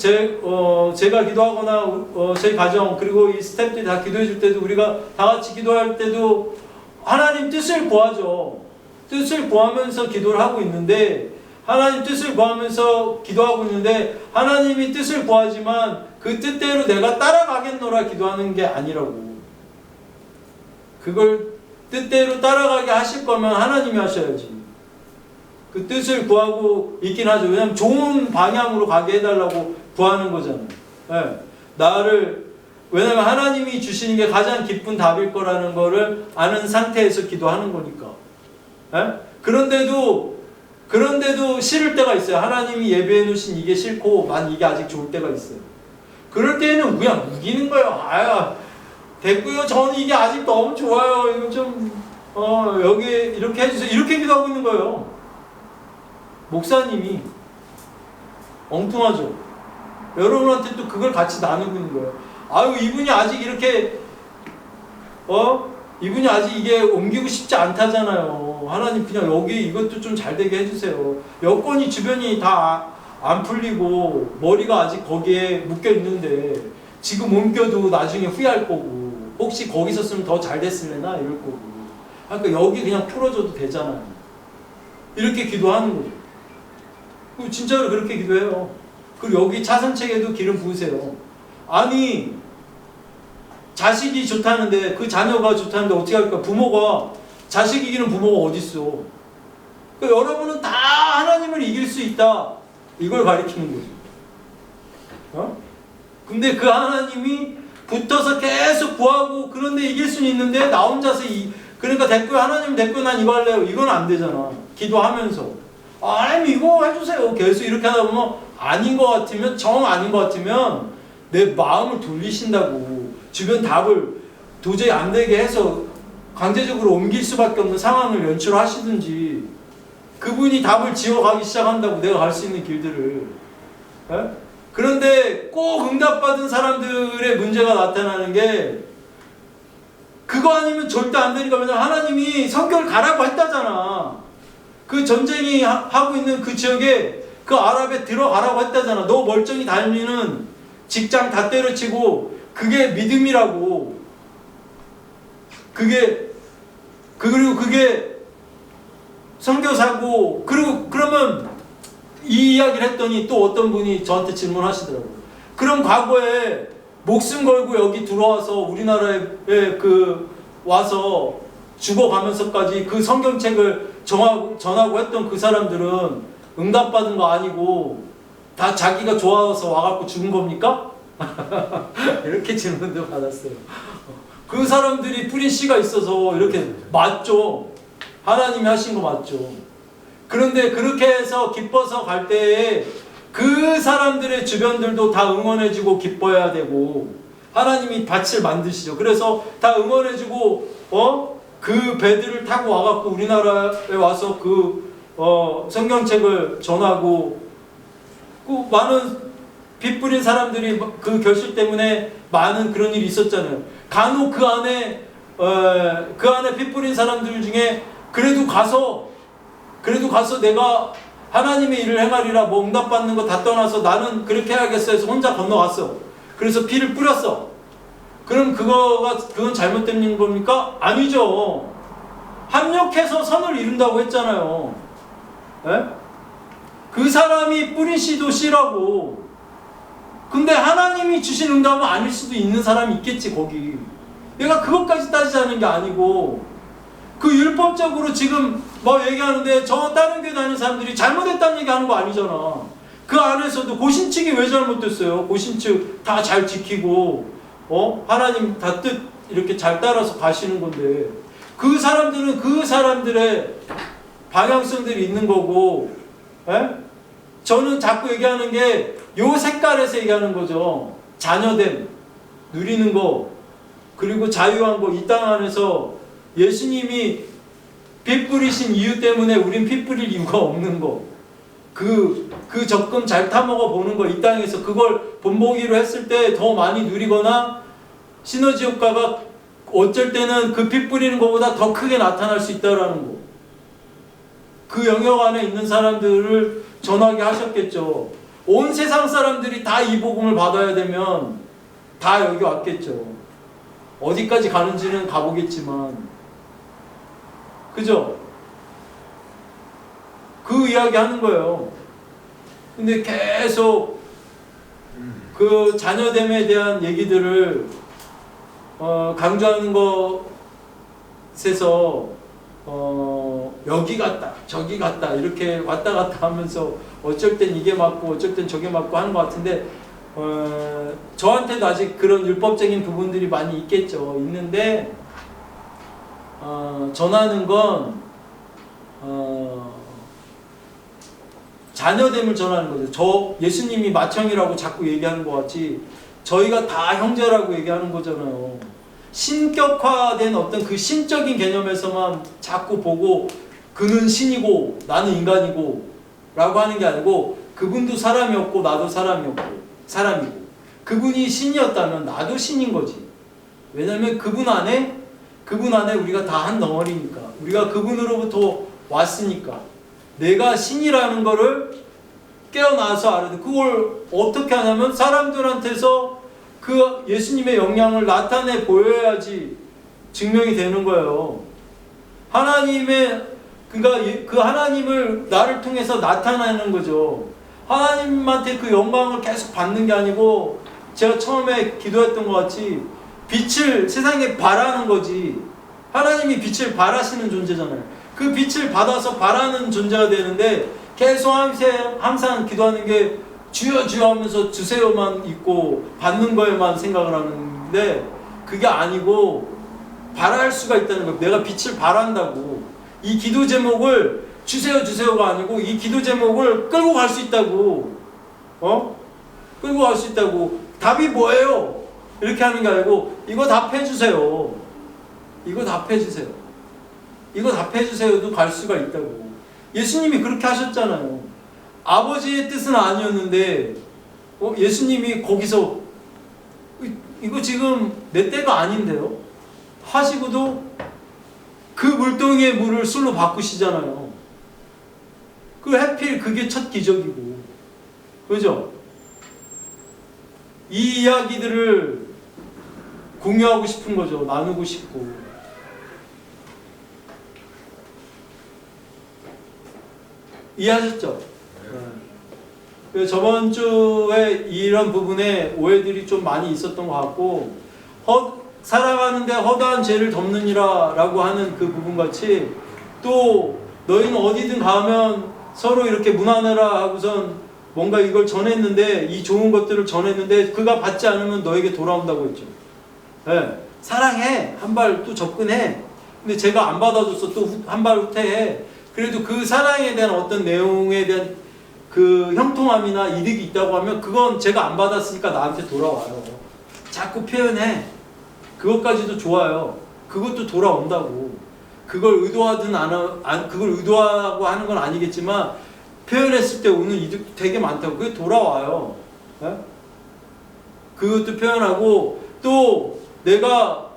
기도하거나 저희 가정 그리고 이 스태프들이 다 기도해 줄 때도, 우리가 다 같이 기도할 때도 하나님 뜻을 구하죠. 뜻을 구하면서 기도를 하고 있는데, 하나님 뜻을 구하면서 기도하고 있는데, 하나님이 뜻을 구하지만 그 뜻대로 내가 따라가겠노라 기도하는 게 아니라고. 그걸 뜻대로 따라가게 하실 거면 하나님이 하셔야지. 그 뜻을 구하고 있긴 하죠. 왜냐하면 좋은 방향으로 가게 해달라고 구하는 거잖아요. 왜냐하면 하나님이 주시는 게 가장 기쁜 답일 거라는 거를 아는 상태에서 기도하는 거니까. 그런데도 싫을 때가 있어요. 하나님이 예배해 놓으신 이게 싫고 이게 아직 좋을 때가 있어요. 그럴 때는 그냥 우기는 거예요. 됐고요. 저는 이게 아직 너무 좋아요. 이거 좀 여기 이렇게 해주세요. 이렇게 기도하고 있는 거예요. 목사님이 엉뚱하죠. 여러분한테 또 그걸 같이 나누고 있는 거예요. 이분이 아직 이렇게 이분이 아직 이게 옮기고 싶지 않다잖아요. 하나님 그냥 여기 이것도 좀 잘 되게 해주세요. 여건이 주변이 다 안 풀리고 머리가 아직 거기에 묶여 있는데 지금 옮겨도 나중에 후회할 거고, 혹시 거기 있었으면 더 잘 됐을래나 이럴 거고. 그러니까 여기 그냥 풀어줘도 되잖아요. 이렇게 기도하는 거죠. 진짜로 그렇게 기도해요. 그리고 여기 차선책에도 기름 부으세요. 아니 자식이 좋다는데, 그 자녀가 좋다는데 어떻게 할까? 부모가 자식 이기는 부모가 어딨어. 그러니까 여러분은 다 하나님을 이길 수 있다, 이걸 가리키는 거죠. 근데 그 하나님이 붙어서 계속 구하고, 그런데 이길 수는 있는데 나 혼자서 그러니까 됐고요, 하나님 됐고요, 난 이거 할래요. 이건 안 되잖아. 기도하면서 하나님 이거 해주세요. 계속 이렇게 하다 보면 아닌 것 같으면, 정 아닌 것 같으면 내 마음을 돌리신다고. 주변 답을 도저히 안 되게 해서 강제적으로 옮길 수밖에 없는 상황을 연출하시든지, 그분이 답을 지어가기 시작한다고, 내가 갈 수 있는 길들을. 그런데 꼭 응답받은 사람들의 문제가 나타나는 게, 그거 아니면 절대 안 되니까. 왜냐면 하나님이 성결 가라고 했다잖아. 그 전쟁이 하고 있는 그 지역에, 그 아랍에 들어가라고 했다잖아. 너 멀쩡히 다니는 직장 다 때려치고, 그게 믿음이라고. 그리고 그게 선교사고. 그리고 그러면 이 이야기를 했더니 또 어떤 분이 저한테 질문하시더라고요. 그럼 과거에 목숨 걸고 여기 들어와서 우리나라에 와서 죽어가면서까지 그 성경책을 전하고 했던 그 사람들은 응답받은 거 아니고 다 자기가 좋아서 와갖고 죽은 겁니까? 이렇게 질문도 받았어요. 그 사람들이 뿌린 씨가 있어서 이렇게 맞죠. 하나님이 하신 거 맞죠. 그런데 그렇게 해서 기뻐서 갈 때에 그 사람들의 주변들도 다 응원해주고 기뻐해야 되고, 하나님이 밭을 만드시죠. 그래서 다 응원해주고 그 배들을 타고 와갖고 우리나라에 와서 성경책을 전하고, 그 많은 빚 뿌린 사람들이 그 결실 때문에 많은 그런 일이 있었잖아요. 간혹 그 안에 빚 뿌린 사람들 중에 그래도 가서 내가 하나님의 일을 행하리라, 뭐 응답받는 거 다 떠나서 나는 그렇게 해야겠어 해서 혼자 건너갔어. 그래서 피를 뿌렸어. 그럼 그건 잘못된 겁니까? 아니죠. 합력해서 선을 이룬다고 했잖아요. 예? 그 사람이 뿌린 씨도 씨라고. 근데 하나님이 주신 응답은 아닐 수도 있는 사람이 있겠지, 거기. 내가 그것까지 따지자는 게 아니고, 그 율법적으로 지금 뭐 얘기하는데 저 다른 교회 다니는 사람들이 잘못했다는 얘기 하는 거 아니잖아. 그 안에서도 고신측이 왜 잘못됐어요? 고신측 다 잘 지키고 하나님 다 뜻 이렇게 잘 따라서 가시는 건데, 그 사람들은 그 사람들의 방향성들이 있는 거고, 저는 자꾸 얘기하는 게 요 색깔에서 얘기하는 거죠. 자녀됨, 누리는 거, 그리고 자유한 거. 이 땅 안에서 예수님이 피 뿌리신 이유 때문에 우린 피 뿌릴 이유가 없는 거. 그 적금 잘 타먹어 보는 거, 이 땅에서 그걸 본보기로 했을 때 더 많이 누리거나, 시너지 효과가 어쩔 때는 그 피 뿌리는 것보다 더 크게 나타날 수 있다라는 거. 그 영역 안에 있는 사람들을 전하게 하셨겠죠. 온 세상 사람들이 다 이 복음을 받아야 되면 다 여기 왔겠죠. 어디까지 가는지는 가보겠지만, 그죠? 그 이야기 하는 거예요. 근데 계속 그 자녀됨에 대한 얘기들을 강조하는 것에서 여기 갔다 저기 갔다 이렇게 왔다 갔다 하면서 어쩔 땐 이게 맞고 어쩔 땐 저게 맞고 하는 것 같은데, 저한테도 아직 그런 율법적인 부분들이 많이 있겠죠. 있는데 전하는 건 자녀됨을 전하는 거죠. 예수님이 맏형이라고 자꾸 얘기하는 것 같이 저희가 다 형제라고 얘기하는 거잖아요. 신격화된 어떤 그 신적인 개념에서만 자꾸 보고 그는 신이고 나는 인간이고 라고 하는 게 아니고, 그분도 사람이었고 나도 사람이고 그분이 신이었다면 나도 신인 거지. 왜냐하면 그분 안에 우리가 다 한 덩어리니까, 우리가 그분으로부터 왔으니까. 내가 신이라는 거를 깨어나서 알아야 돼. 그걸 어떻게 하냐면 사람들한테서 그 예수님의 영향을 나타내 보여야지 증명이 되는 거예요. 그러니까 그 하나님을 나를 통해서 나타내는 거죠. 하나님한테 그 영광을 계속 받는 게 아니고, 제가 처음에 기도했던 것 같이 빛을 세상에 발하는 거지. 하나님이 빛을 발하시는 존재잖아요. 그 빛을 받아서 발하는 존재가 되는데, 계속 항상 기도하는 게 주여 주여 하면서 주세요만 있고 받는 거에만 생각을 하는데, 그게 아니고 발할 수가 있다는 거예요. 내가 빛을 발한다고. 이 기도 제목을 주세요 주세요가 아니고 이 기도 제목을 끌고 갈 수 있다고. 끌고 갈 수 있다고. 답이 뭐예요? 이렇게 하는 게 아니고 이거 답해주세요. 이거 답해주세요. 이거 답해주세요도 갈 수가 있다고. 예수님이 그렇게 하셨잖아요. 아버지의 뜻은 아니었는데 예수님이 거기서 이거 지금 내 때가 아닌데요? 하시고도 그 물동이의 물을 술로 바꾸시잖아요. 그 해필 그게 첫 기적이고, 그죠? 이 이야기들을 공유하고 싶은 거죠. 나누고 싶고. 이해하셨죠? 네. 저번 주에 이런 부분에 오해들이 좀 많이 있었던 것 같고, 살아가는데 허다한 죄를 덮느니라 라고 하는 그 부분같이, 또 너희는 어디든 가면 서로 이렇게 문화내라 하고선 뭔가 이걸 전했는데, 이 좋은 것들을 전했는데 그가 받지 않으면 너에게 돌아온다고 했죠. 네. 사랑해. 한 발 또 접근해. 근데 제가 안 받아줬어. 또 한 발 후퇴해. 그래도 그 사랑에 대한 어떤 내용에 대한 그 형통함이나 이득이 있다고 하면 그건 제가 안 받았으니까 나한테 돌아와요. 자꾸 표현해. 그것까지도 좋아요. 그것도 돌아온다고. 그걸 의도하든 그걸 의도하고 하는 건 아니겠지만 표현했을 때 오는 이득 되게 많다고. 그게 돌아와요. 네? 그것도 표현하고, 또 내가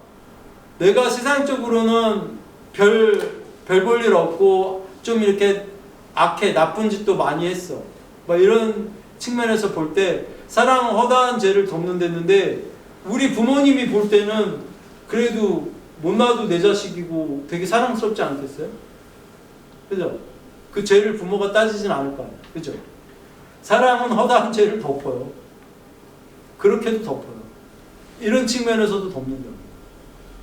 세상적으로는 별 볼 일 없고 좀 이렇게 악해, 나쁜 짓도 많이 했어. 막 이런 측면에서 볼 때 사랑은 허다한 죄를 덮는 데는데, 우리 부모님이 볼 때는 그래도 못나도 내 자식이고 되게 사랑스럽지 않겠어요? 그죠? 그 죄를 부모가 따지진 않을 거 아니에요. 그죠? 사랑은 허다한 죄를 덮어요. 그렇게도 덮어요. 이런 측면에서도 덮는다.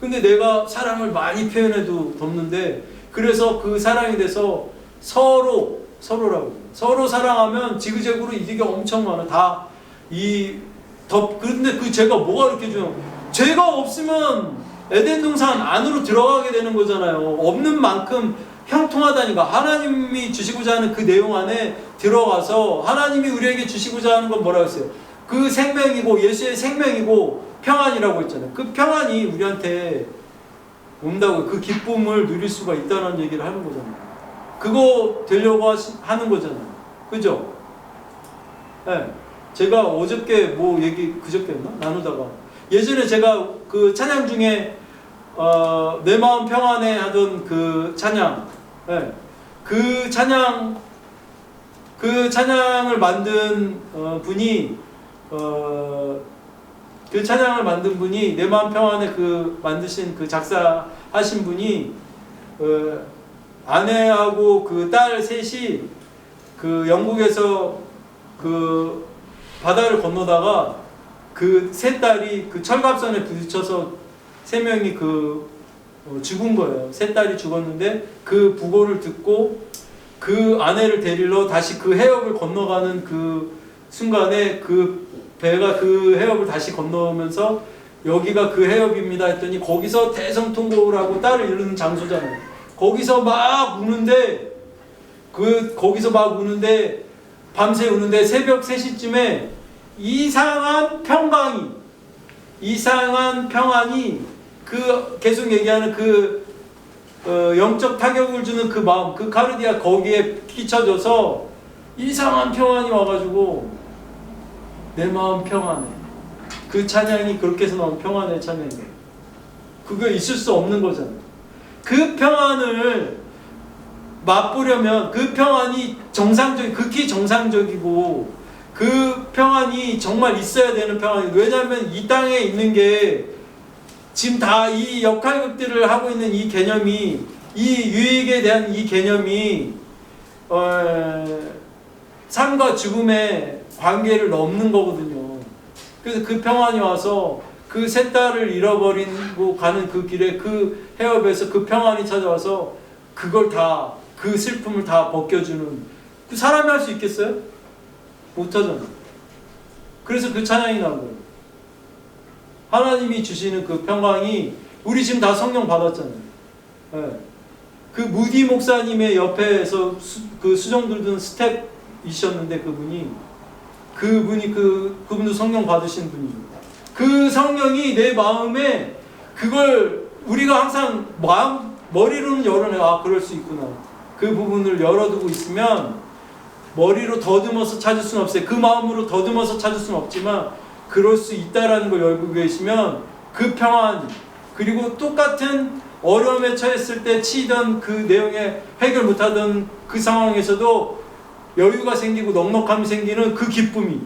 근데 내가 사랑을 많이 표현해도 덮는데, 그래서 그 사랑에 대해서 서로라고. 서로 사랑하면 지그재그로 이득이 엄청 많아. 근데 그 죄가 뭐가 그렇게 중요해요? 죄가 없으면 에덴 동산 안으로 들어가게 되는 거잖아요. 없는 만큼 형통하다니까. 하나님이 주시고자 하는 그 내용 안에 들어가서 하나님이 우리에게 주시고자 하는 건 뭐라고 했어요? 그 생명이고 예수의 생명이고 평안이라고 했잖아요. 그 평안이 우리한테 온다고, 그 기쁨을 누릴 수가 있다는 얘기를 하는 거잖아요. 그거 되려고 하는 거잖아요. 그죠? 네. 제가 어저께 그저께였나? 나누다가 예전에 제가 그 찬양 중에 내 마음 평안해 하던 그 찬양, 네. 그 찬양을 만든 분이 그 찬양을 만든 분이, 내 마음 평안에 만드신 그 작사하신 분이 아내하고 그 딸 셋이 그 영국에서 그 바다를 건너다가 그 세 딸이 그 철갑선에 부딪혀서 세 명이 죽은 거예요. 세 딸이 죽었는데 그 부고를 듣고 그 아내를 데리러 다시 그 해협을 건너가는 그 순간에 그 배가 그 해협을 다시 건너면서 여기가 그 해협입니다 했더니 거기서 대성통곡을 하고 딸을 이루는 장소잖아요. 거기서 막 우는데 밤새 우는데 새벽 3시쯤에 이상한 평안이 계속 얘기하는 영적 타격을 주는 그 마음, 그 카르디아 거기에 끼쳐져서 이상한 평안이 와가지고 내 마음 평안해. 그 찬양이 그렇게 해서 나온 평안의 찬양이에요. 그게 있을 수 없는 거잖아요. 그 평안을 맛보려면 그 평안이 극히 정상적이고 그 평안이 정말 있어야 되는 평안이에요. 왜냐하면 이 땅에 있는 게 지금 다 이 역할극들을 하고 있는 이 개념이, 이 유익에 대한 이 개념이 삶과 죽음의 관계를 넘는 거거든요. 그래서 그 평안이 와서 그 세 딸을 잃어버리고 가는 그 길에 그 해협에서 그 평안이 찾아와서 그걸 다, 그 슬픔을 다 벗겨주는, 그 사람이 할 수 있겠어요? 못하잖아. 그래서 그 찬양이 나온 거예요. 하나님이 주시는 그 평강이, 우리 지금 다 성령 받았잖아요. 네. 그 무디 목사님의 옆에서 그 수정 들던 스텝이셨는데 그분도 성령 받으신 분이죠. 그 성령이 내 마음에, 그걸 우리가 항상 머리로는 열어내, 그럴 수 있구나. 그 부분을 열어두고 있으면 머리로 더듬어서 찾을 수는 없어요. 그 마음으로 더듬어서 찾을 수는 없지만 그럴 수 있다라는 걸 열고 계시면 그 평안, 그리고 똑같은 어려움에 처했을 때 치이던 그 내용에 해결 못하던 그 상황에서도 여유가 생기고 넉넉함이 생기는 그 기쁨이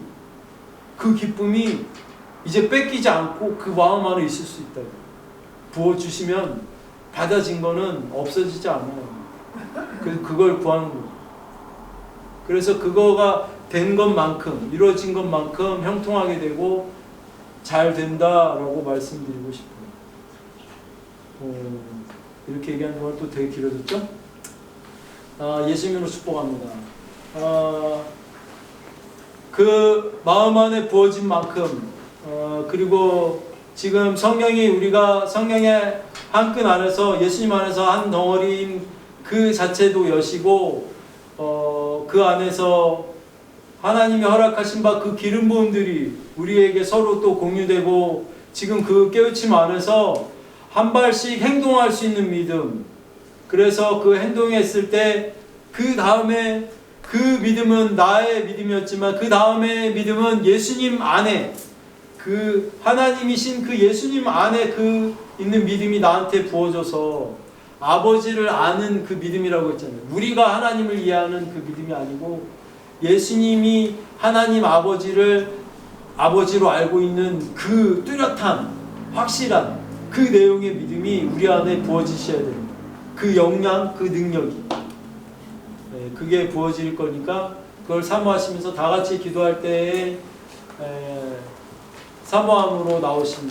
이제 뺏기지 않고 그 마음 안에 있을 수 있다. 부어주시면 받아진 거는 없어지지 않아요. 그래서 그걸 구하는 거예요. 그래서 그거가 된 것만큼, 이루어진 것만큼 형통하게 되고 잘 된다라고 말씀드리고 싶어요. 이렇게 얘기하는 건 또 되게 길어졌죠? 예수님으로 축복합니다. 그 마음 안에 부어진 만큼 그리고 지금 우리가 성령의 한 끈 안에서 예수님 안에서 한 덩어리인 그 자체도 여시고 그 안에서 하나님이 허락하신 바 그 기름 부음들이 우리에게 서로 또 공유되고 지금 그 깨우침 안에서 한 발씩 행동할 수 있는 믿음. 그래서 그 행동했을 때 그 다음에 그 믿음은 나의 믿음이었지만 그 다음에 믿음은 예수님 안에 그 하나님이신 그 예수님 안에 그 있는 믿음이 나한테 부어져서 아버지를 아는 그 믿음이라고 했잖아요. 우리가 하나님을 이해하는 그 믿음이 아니고 예수님이 하나님 아버지를 아버지로 알고 있는 그 뚜렷한 확실한 그 내용의 믿음이 우리 안에 부어지셔야 됩니다. 그 역량, 그 능력이 그게 부어질 거니까 그걸 사모하시면서 다 같이 기도할 때에 사모함으로 나오십니다.